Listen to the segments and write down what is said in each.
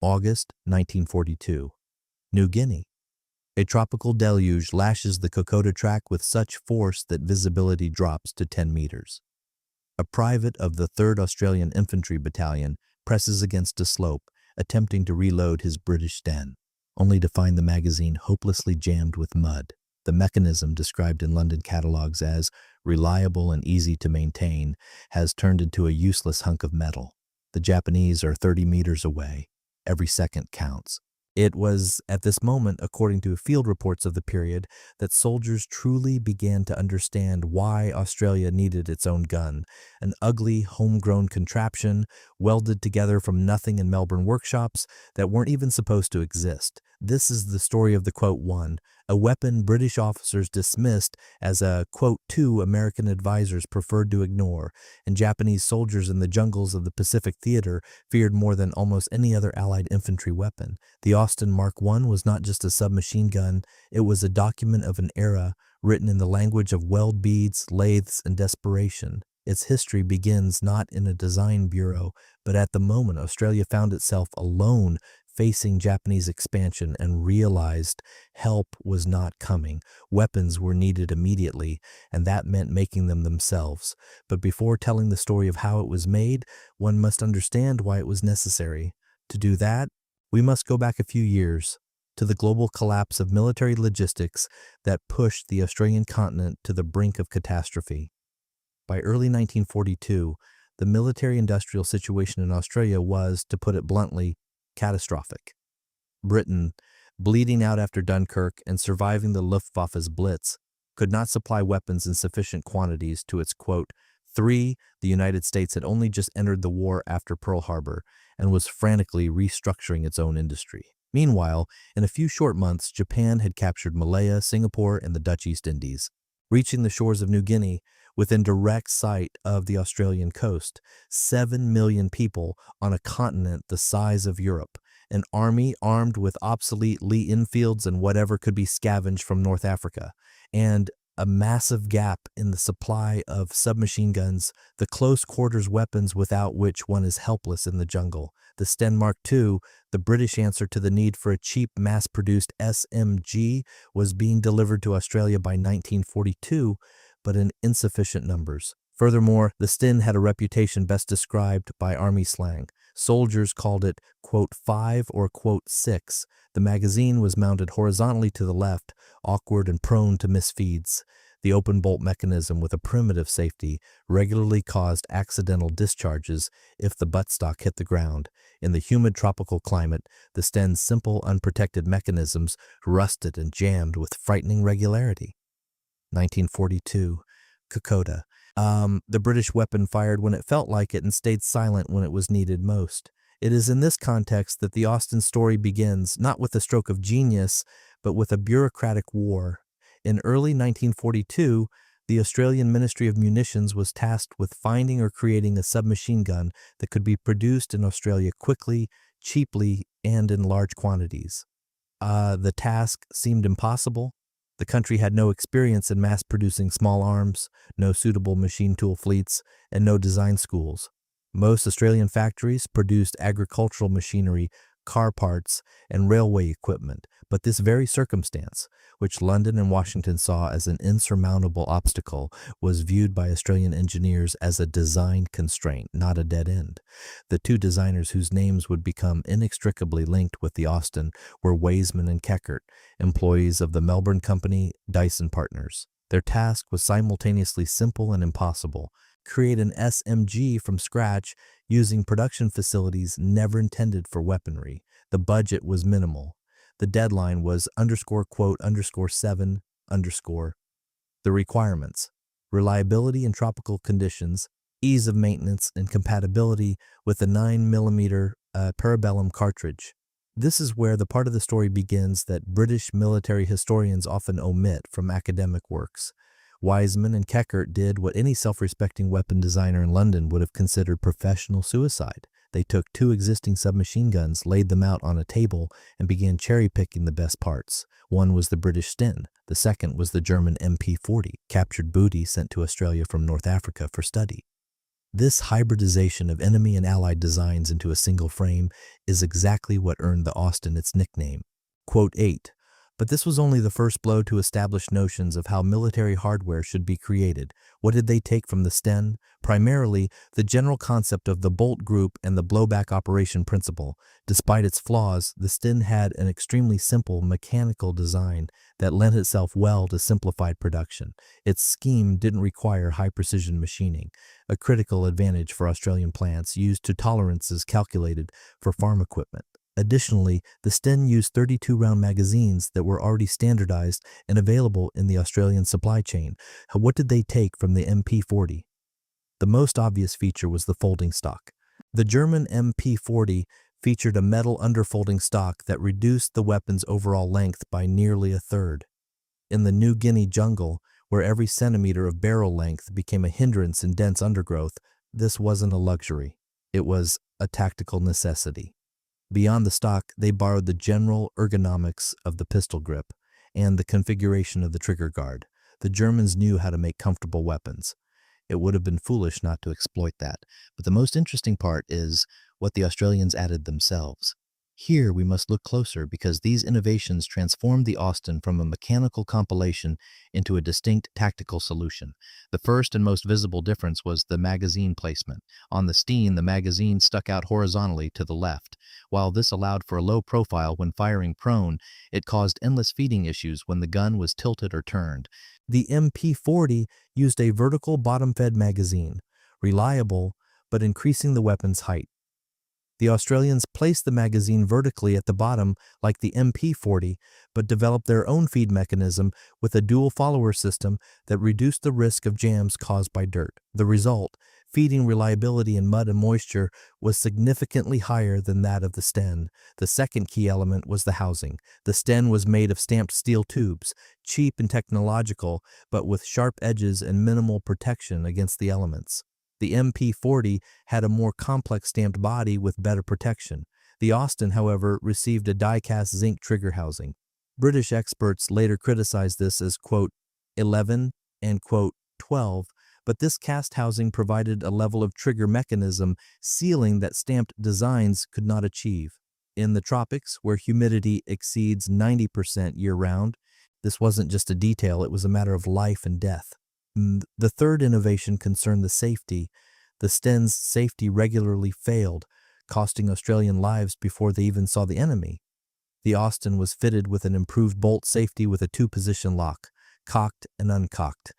August 1942. New Guinea. A tropical deluge lashes the Kokoda track with such force that visibility drops to 10 meters. A private of the 3rd Australian Infantry Battalion presses against a slope, attempting to reload his British Sten, only to find the magazine hopelessly jammed with mud. The mechanism, described in London catalogues as reliable and easy to maintain, has turned into a useless hunk of metal. The Japanese are 30 meters away. Every second counts. It was at this moment, according to field reports of the period, that soldiers truly began to understand why Australia needed its own gun, an ugly, homegrown contraption welded together from nothing in Melbourne workshops that weren't even supposed to exist. This is the story of the quote one, a weapon British officers dismissed as a quote two American advisors preferred to ignore, and Japanese soldiers in the jungles of the Pacific Theater feared more than almost any other Allied infantry weapon. The Austen Mark I was not just a submachine gun, it was a document of an era written in the language of weld beads, lathes, and desperation. Its history begins not in a design bureau, but at the moment Australia found itself alone facing Japanese expansion and realized help was not coming. Weapons were needed immediately, and that meant making them themselves. But before telling the story of how it was made, one must understand why it was necessary. To do that, we must go back a few years to the global collapse of military logistics that pushed the Australian continent to the brink of catastrophe. By early 1942, the military-industrial situation in Australia was, to put it bluntly, catastrophic. Britain, bleeding out after Dunkirk and surviving the Luftwaffe's Blitz, could not supply weapons in sufficient quantities to its, quote, three. The United States had only just entered the war after Pearl Harbor and was frantically restructuring its own industry. Meanwhile, in a few short months, Japan had captured Malaya, Singapore, and the Dutch East Indies. Reaching the shores of New Guinea, within direct sight of the Australian coast, 7 million people on a continent the size of Europe, an army armed with obsolete Lee Enfields and whatever could be scavenged from North Africa, and a massive gap in the supply of submachine guns, the close quarters weapons without which one is helpless in the jungle. The Sten Mark II, the British answer to the need for a cheap mass-produced SMG, was being delivered to Australia by 1942, but in insufficient numbers. Furthermore, the Sten had a reputation best described by Army slang. Soldiers called it, quote, 5 or, quote, 6. The magazine was mounted horizontally to the left, awkward and prone to misfeeds. The open bolt mechanism with a primitive safety regularly caused accidental discharges if the buttstock hit the ground. In the humid tropical climate, the Sten's simple, unprotected mechanisms rusted and jammed with frightening regularity. 1942. Kokoda. The British weapon fired when it felt like it and stayed silent when it was needed most. It is in this context that the Austen story begins, not with a stroke of genius, but with a bureaucratic war. In early 1942, the Australian Ministry of Munitions was tasked with finding or creating a submachine gun that could be produced in Australia quickly, cheaply, and in large quantities. The task seemed impossible. The country had no experience in mass-producing small arms, no suitable machine tool fleets, and no design schools. Most Australian factories produced agricultural machinery, car parts, and railway equipment, but this very circumstance, which London and Washington saw as an insurmountable obstacle, was viewed by Australian engineers as a design constraint, not a dead end. The two designers whose names would become inextricably linked with the Austen were Weisman and Keckert, employees of the Melbourne company Dyson Partners. Their task was simultaneously simple and impossible: create an SMG from scratch using production facilities never intended for weaponry. The budget was minimal. The deadline was _7_. The requirements: reliability in tropical conditions, ease of maintenance, and compatibility with the 9mm parabellum cartridge. This is where the part of the story begins that British military historians often omit from academic works. Weisman and Keckert did what any self-respecting weapon designer in London would have considered professional suicide. They took two existing submachine guns, laid them out on a table, and began cherry-picking the best parts. One was the British Sten. The second was the German MP-40, captured booty sent to Australia from North Africa for study. This hybridization of enemy and allied designs into a single frame is exactly what earned the Austen its nickname. Quote 8. But this was only the first blow to establish notions of how military hardware should be created. What did they take from the Sten? Primarily, the general concept of the bolt group and the blowback operation principle. Despite its flaws, the Sten had an extremely simple mechanical design that lent itself well to simplified production. Its scheme didn't require high-precision machining, a critical advantage for Australian plants used to tolerances calculated for farm equipment. Additionally, the Sten used 32-round magazines that were already standardized and available in the Australian supply chain. What did they take from the MP40? The most obvious feature was the folding stock. The German MP40 featured a metal underfolding stock that reduced the weapon's overall length by nearly a third. In the New Guinea jungle, where every centimeter of barrel length became a hindrance in dense undergrowth, this wasn't a luxury. It was a tactical necessity. Beyond the stock, they borrowed the general ergonomics of the pistol grip and the configuration of the trigger guard. The Germans knew how to make comfortable weapons. It would have been foolish not to exploit that. But the most interesting part is what the Australians added themselves. Here we must look closer because these innovations transformed the Austen from a mechanical compilation into a distinct tactical solution. The first and most visible difference was the magazine placement. On the Sten, the magazine stuck out horizontally to the left. While this allowed for a low profile when firing prone, it caused endless feeding issues when the gun was tilted or turned. The MP40 used a vertical bottom-fed magazine, reliable but increasing the weapon's height. The Australians placed the magazine vertically at the bottom like the MP40, but developed their own feed mechanism with a dual follower system that reduced the risk of jams caused by dirt. The result, feeding reliability in mud and moisture, was significantly higher than that of the Sten. The second key element was the housing. The Sten was made of stamped steel tubes, cheap and technological, but with sharp edges and minimal protection against the elements. The MP40 had a more complex stamped body with better protection. The Austen, however, received a die-cast zinc trigger housing. British experts later criticized this as, quote, 11 and, quote, 12, but this cast housing provided a level of trigger mechanism sealing that stamped designs could not achieve. In the tropics, where humidity exceeds 90% year-round, this wasn't just a detail, it was a matter of life and death. The third innovation concerned the safety. The Sten's safety regularly failed, costing Australian lives before they even saw the enemy. The Austen was fitted with an improved bolt safety with a two-position lock, cocked and uncocked.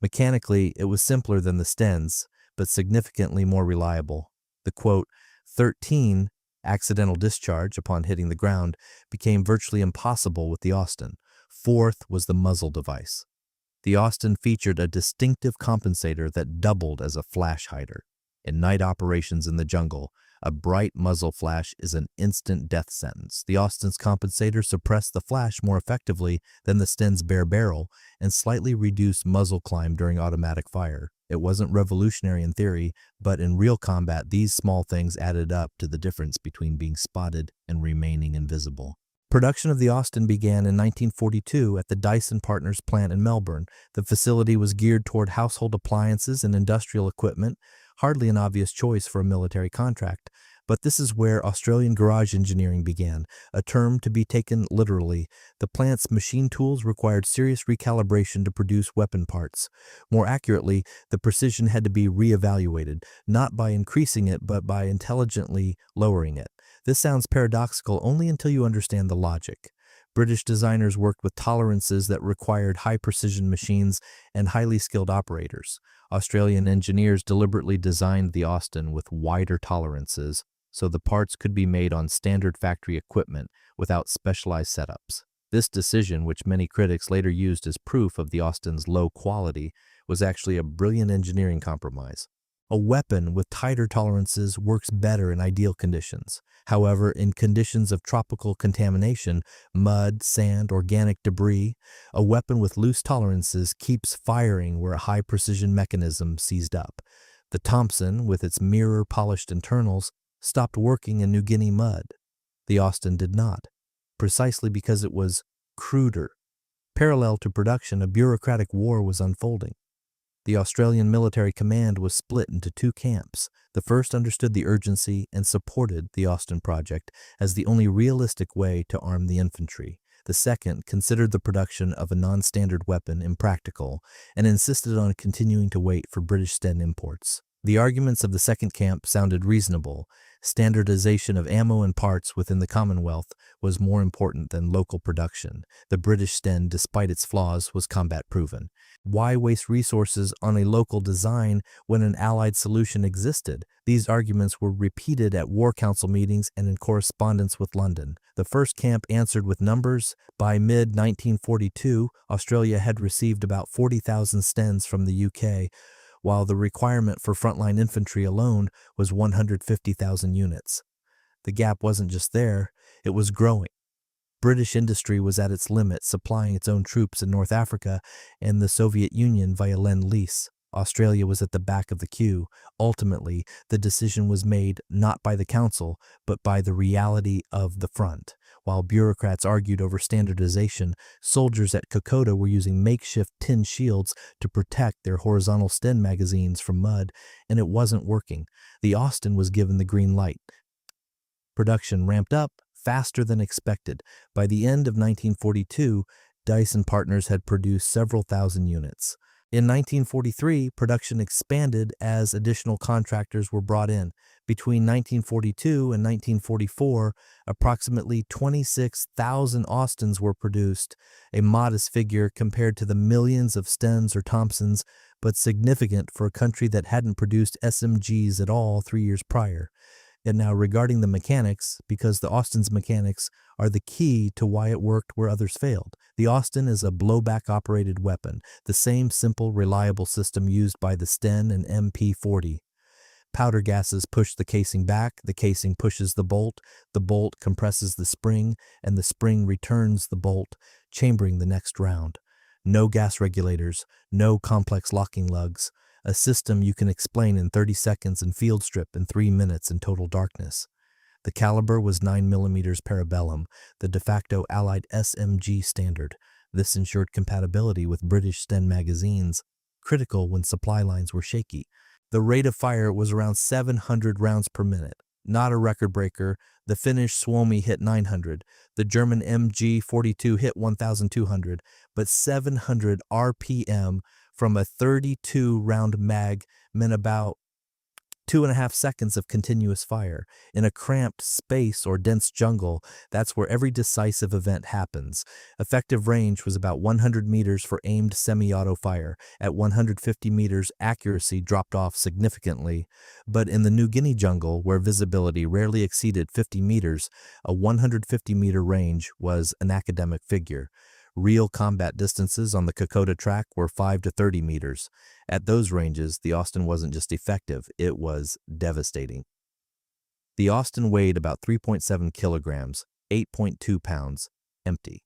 Mechanically, it was simpler than the Sten's, but significantly more reliable. The, quote, 13 accidental discharge upon hitting the ground became virtually impossible with the Austen. Fourth was the muzzle device. The Austen featured a distinctive compensator that doubled as a flash hider. In night operations in the jungle, a bright muzzle flash is an instant death sentence. The Austen's compensator suppressed the flash more effectively than the Sten's bare barrel and slightly reduced muzzle climb during automatic fire. It wasn't revolutionary in theory, but in real combat, these small things added up to the difference between being spotted and remaining invisible. Production of the Austen began in 1942 at the Dyson Partners plant in Melbourne. The facility was geared toward household appliances and industrial equipment, hardly an obvious choice for a military contract. But this is where Australian garage engineering began, a term to be taken literally. The plant's machine tools required serious recalibration to produce weapon parts. More accurately, the precision had to be reevaluated, not by increasing it, but by intelligently lowering it. This sounds paradoxical only until you understand the logic. British designers worked with tolerances that required high-precision machines and highly skilled operators. Australian engineers deliberately designed the Austen with wider tolerances so the parts could be made on standard factory equipment without specialized setups. This decision, which many critics later used as proof of the Austen's low quality, was actually a brilliant engineering compromise. A weapon with tighter tolerances works better in ideal conditions. However, in conditions of tropical contamination, mud, sand, organic debris, a weapon with loose tolerances keeps firing where a high-precision mechanism seized up. The Thompson, with its mirror-polished internals, stopped working in New Guinea mud. The Austen did not, precisely because it was cruder. Parallel to production, a bureaucratic war was unfolding. The Australian military command was split into two camps. The first understood the urgency and supported the Austen project as the only realistic way to arm the infantry. The second considered the production of a non-standard weapon impractical and insisted on continuing to wait for British Sten imports. The arguments of the second camp sounded reasonable. Standardization of ammo and parts within the Commonwealth was more important than local production. The British Sten, despite its flaws, was combat-proven. Why waste resources on a local design when an Allied solution existed? These arguments were repeated at War Council meetings and in correspondence with London. The first camp answered with numbers. By mid-1942, Australia had received about 40,000 Stens from the UK, while the requirement for frontline infantry alone was 150,000 units. The gap wasn't just there, it was growing. British industry was at its limit, supplying its own troops in North Africa and the Soviet Union via Lend-Lease. Australia was at the back of the queue. Ultimately, the decision was made not by the Council, but by the reality of the front. While bureaucrats argued over standardization, soldiers at Kokoda were using makeshift tin shields to protect their horizontal Sten magazines from mud, and it wasn't working. The Austen was given the green light. Production ramped up faster than expected. By the end of 1942, Dice and Partners had produced several thousand units. In 1943, production expanded as additional contractors were brought in. Between 1942 and 1944, approximately 26,000 Austens were produced, a modest figure compared to the millions of Stens or Thompsons, but significant for a country that hadn't produced SMGs at all 3 years prior. And now regarding the mechanics, because the Austen's mechanics are the key to why it worked where others failed. The Austen is a blowback-operated weapon, the same simple, reliable system used by the Sten and MP40. Powder gases push the casing back, the casing pushes the bolt compresses the spring, and the spring returns the bolt, chambering the next round. No gas regulators, no complex locking lugs. A system you can explain in 30 seconds and field strip in 3 minutes in total darkness. The caliber was 9mm parabellum, the de facto Allied SMG standard. This ensured compatibility with British Sten magazines, critical when supply lines were shaky. The rate of fire was around 700 rounds per minute. Not a record breaker. The Finnish Suomi hit 900. The German MG42 hit 1,200, but 700 RPM from a 32-round mag meant about 2.5 seconds of continuous fire. In a cramped space or dense jungle, that's where every decisive event happens. Effective range was about 100 meters for aimed semi-auto fire. At 150 meters, accuracy dropped off significantly. But in the New Guinea jungle, where visibility rarely exceeded 50 meters, a 150-meter range was an academic figure. Real combat distances on the Kokoda track were 5 to 30 meters. At those ranges, the Austen wasn't just effective, it was devastating. The Austen weighed about 3.7 kilograms, 8.2 pounds, empty.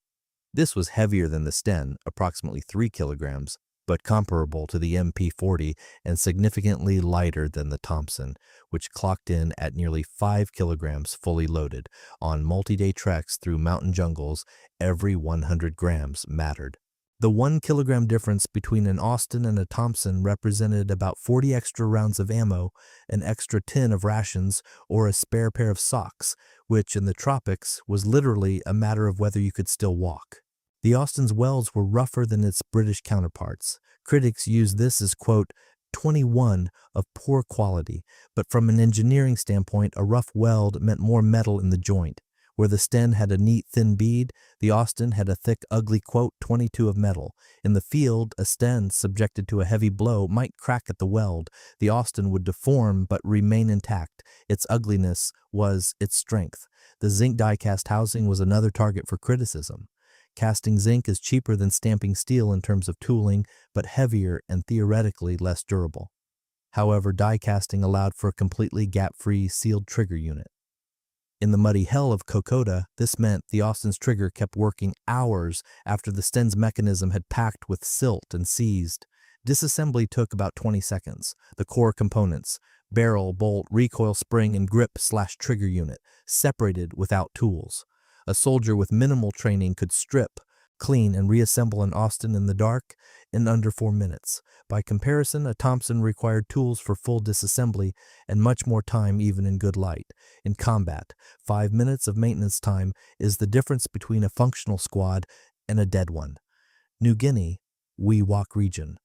This was heavier than the Sten, approximately 3 kilograms, but comparable to the MP40 and significantly lighter than the Thompson, which clocked in at nearly 5 kilograms fully loaded. On multi-day treks through mountain jungles, every 100 grams mattered. The 1 kilogram difference between an Austen and a Thompson represented about 40 extra rounds of ammo, an extra tin of rations, or a spare pair of socks, which in the tropics was literally a matter of whether you could still walk. The Austen's welds were rougher than its British counterparts. Critics used this as, quote, 21 of poor quality, but from an engineering standpoint, a rough weld meant more metal in the joint. Where the Sten had a neat, thin bead, the Austen had a thick, ugly, quote, 22 of metal. In the field, a Sten subjected to a heavy blow might crack at the weld. The Austen would deform but remain intact. Its ugliness was its strength. The zinc die-cast housing was another target for criticism. Casting zinc is cheaper than stamping steel in terms of tooling, but heavier and theoretically less durable. However, die casting allowed for a completely gap-free sealed trigger unit. In the muddy hell of Kokoda, this meant the Austen's trigger kept working hours after the Sten's mechanism had packed with silt and seized. Disassembly took about 20 seconds. The core components, barrel, bolt, recoil spring, and grip/trigger unit, separated without tools. A soldier with minimal training could strip, clean, and reassemble an Austen in the dark in under 4 minutes. By comparison, a Thompson required tools for full disassembly and much more time even in good light. In combat, 5 minutes of maintenance time is the difference between a functional squad and a dead one. New Guinea, Wewak region.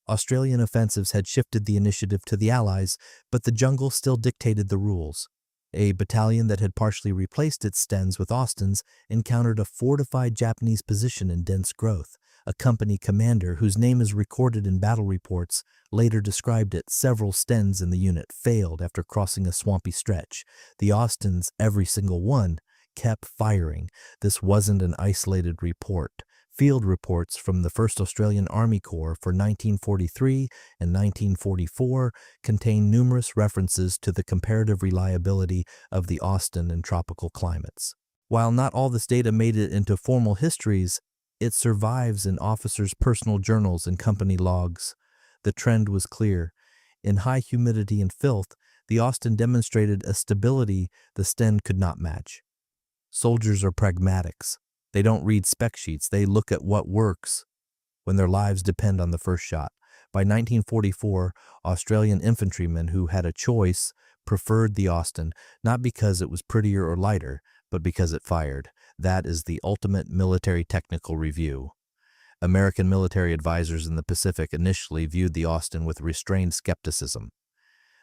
Australian offensives had shifted the initiative to the Allies, but the jungle still dictated the rules. A battalion that had partially replaced its Stens with Austens encountered a fortified Japanese position in dense growth. A company commander, whose name is recorded in battle reports, later described it. Several Stens in the unit failed after crossing a swampy stretch. The Austens, every single one, kept firing. This wasn't an isolated report. Field reports from the 1st Australian Army Corps for 1943 and 1944 contain numerous references to the comparative reliability of the Austen in tropical climates. While not all this data made it into formal histories, it survives in officers' personal journals and company logs. The trend was clear. In high humidity and filth, the Austen demonstrated a stability the Sten could not match. Soldiers are pragmatics. They don't read spec sheets, they look at what works when their lives depend on the first shot. By 1944, Australian infantrymen who had a choice preferred the Austen, not because it was prettier or lighter, but because it fired. That is the ultimate military technical review. American military advisors in the Pacific initially viewed the Austen with restrained skepticism.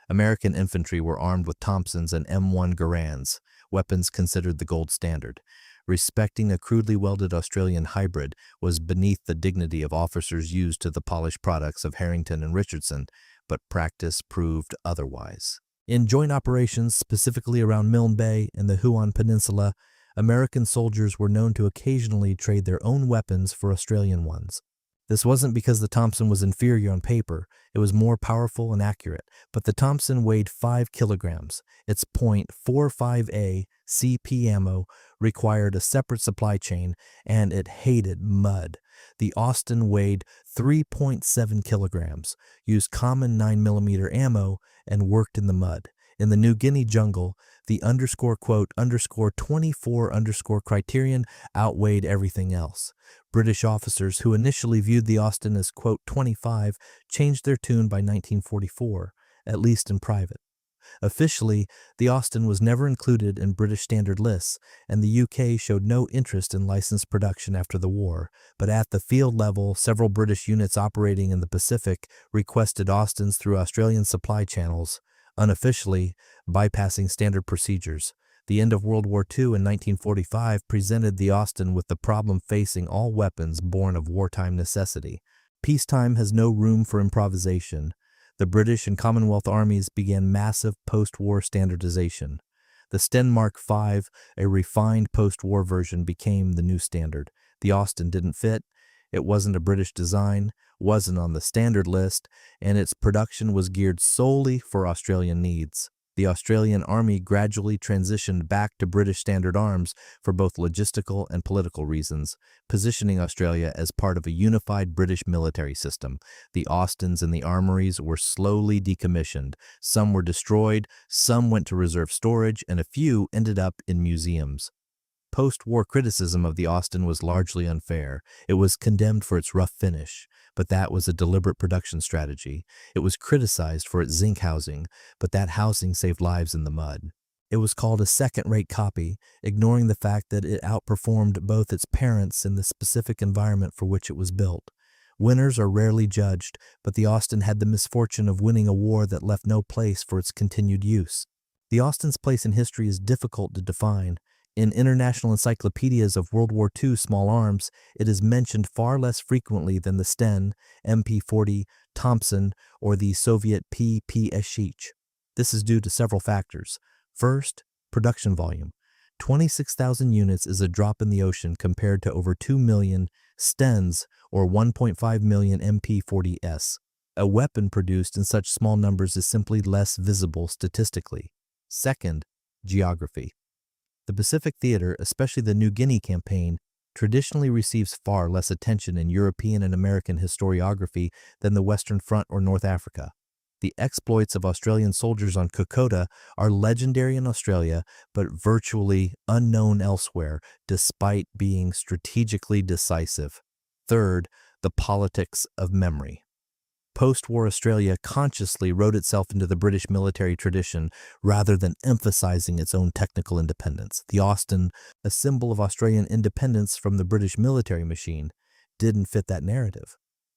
American infantry were armed with Thompsons and M1 Garands, weapons considered the gold standard. Respecting a crudely welded Australian hybrid was beneath the dignity of officers used to the polished products of Harrington and Richardson, but practice proved otherwise. In joint operations, specifically around Milne Bay and the Huon Peninsula, American soldiers were known to occasionally trade their own weapons for Australian ones. This wasn't because the Thompson was inferior on paper, it was more powerful and accurate, but the Thompson weighed 5 kilograms. Its .45A CP ammo required a separate supply chain, and it hated mud. The Austen weighed 3.7 kilograms, used common 9mm ammo, and worked in the mud. In the New Guinea jungle, the _24_ criterion outweighed everything else. British officers who initially viewed the Austen as .25 changed their tune by 1944, at least in private. Officially, the Austen was never included in British standard lists, and the UK showed no interest in licensed production after the war, but at the field level, several British units operating in the Pacific requested Austens through Australian supply channels, unofficially bypassing standard procedures. The end of World War II in 1945 presented the Austen with the problem facing all weapons born of wartime necessity. Peacetime has no room for improvisation. The British and Commonwealth armies began massive post-war standardization. The Sten Mark I, a refined post-war version, became the new standard. The Austen didn't fit, it wasn't a British design, wasn't on the standard list, and its production was geared solely for Australian needs. The Australian Army gradually transitioned back to British standard arms for both logistical and political reasons, positioning Australia as part of a unified British military system. The Austens in the armories were slowly decommissioned. Some were destroyed, some went to reserve storage, and a few ended up in museums. Post-war criticism of the Austen was largely unfair. It was condemned for its rough finish, but that was a deliberate production strategy. It was criticized for its zinc housing, but that housing saved lives in the mud. It was called a second-rate copy, ignoring the fact that it outperformed both its parents in the specific environment for which it was built. Winners are rarely judged, but the Austen had the misfortune of winning a war that left no place for its continued use. The Austen's place in history is difficult to define. In international encyclopedias of World War II small arms, it is mentioned far less frequently than the Sten, MP40, Thompson, or the Soviet PP-Eschich. This is due to several factors. First, production volume. 26,000 units is a drop in the ocean compared to over 2 million Stens or 1.5 million MP40s. A weapon produced in such small numbers is simply less visible statistically. Second, geography. The Pacific Theater, especially the New Guinea campaign, traditionally receives far less attention in European and American historiography than the Western Front or North Africa. The exploits of Australian soldiers on Kokoda are legendary in Australia, but virtually unknown elsewhere, despite being strategically decisive. Third, the politics of memory. Post-war Australia consciously wrote itself into the British military tradition rather than emphasizing its own technical independence. The Austen, a symbol of Australian independence from the British military machine, didn't fit that narrative.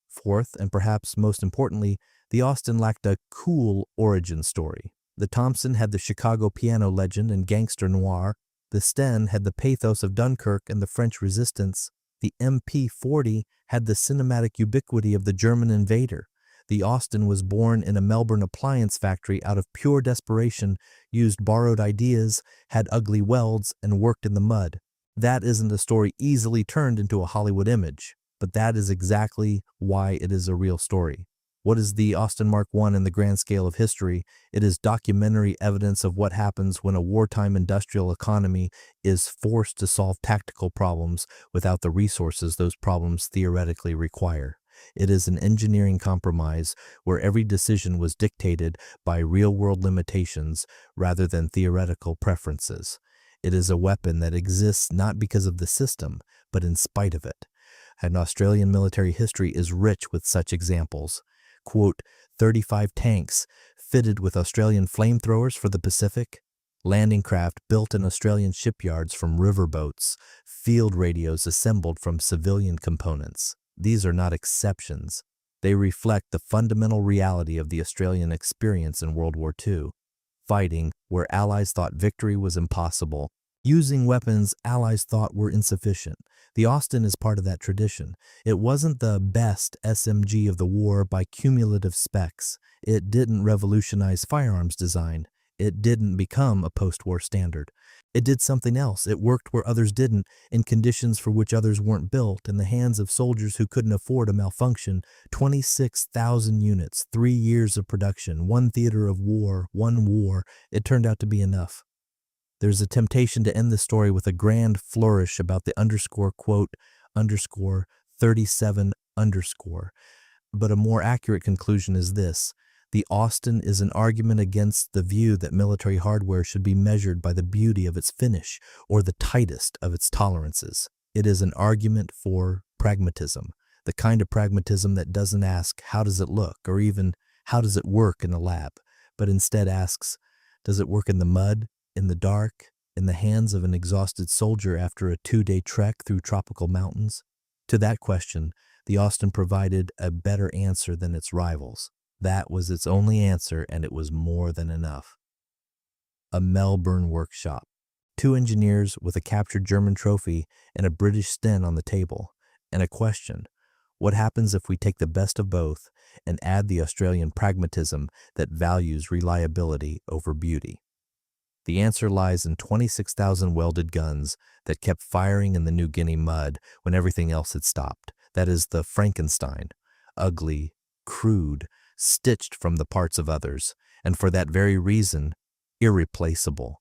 Fourth, and perhaps most importantly, the Austen lacked a cool origin story. The Thompson had the Chicago piano legend and gangster noir. The Sten had the pathos of Dunkirk and the French resistance. The MP-40 had the cinematic ubiquity of the German invader. The Austen was born in a Melbourne appliance factory out of pure desperation, used borrowed ideas, had ugly welds, and worked in the mud. That isn't a story easily turned into a Hollywood image, but that is exactly why it is a real story. What is the Austen Mark I in the grand scale of history? It is documentary evidence of what happens when a wartime industrial economy is forced to solve tactical problems without the resources those problems theoretically require. It is an engineering compromise where every decision was dictated by real-world limitations rather than theoretical preferences. It is a weapon that exists not because of the system, but in spite of it. And Australian military history is rich with such examples. Quote, 35 tanks fitted with Australian flamethrowers for the Pacific, landing craft built in Australian shipyards from riverboats, field radios assembled from civilian components. These are not exceptions. They reflect the fundamental reality of the Australian experience in World War II, fighting where Allies thought victory was impossible, using weapons Allies thought were insufficient. The Austen is part of that tradition. It wasn't the best SMG of the war by cumulative specs. It didn't revolutionize firearms design. It didn't become a post-war standard. It did something else. It worked where others didn't, in conditions for which others weren't built, in the hands of soldiers who couldn't afford a malfunction. 26,000 units, 3 years of production, 1 theater of war, 1 war. It turned out to be enough. There's a temptation to end the story with a grand flourish about the underscore quote, underscore 37 underscore. But a more accurate conclusion is this. The Austen is an argument against the view that military hardware should be measured by the beauty of its finish or the tightest of its tolerances. It is an argument for pragmatism, the kind of pragmatism that doesn't ask, how does it look, or even, how does it work in a lab, but instead asks, does it work in the mud, in the dark, in the hands of an exhausted soldier after a 2-day trek through tropical mountains? To that question, the Austen provided a better answer than its rivals. That was its only answer, and it was more than enough. A Melbourne workshop. 2 engineers with a captured German trophy and a British Sten on the table, and a question. What happens if we take the best of both and add the Australian pragmatism that values reliability over beauty? The answer lies in 26,000 welded guns that kept firing in the New Guinea mud when everything else had stopped. That is the Frankenstein, ugly, crude, stitched from the parts of others, and for that very reason, irreplaceable.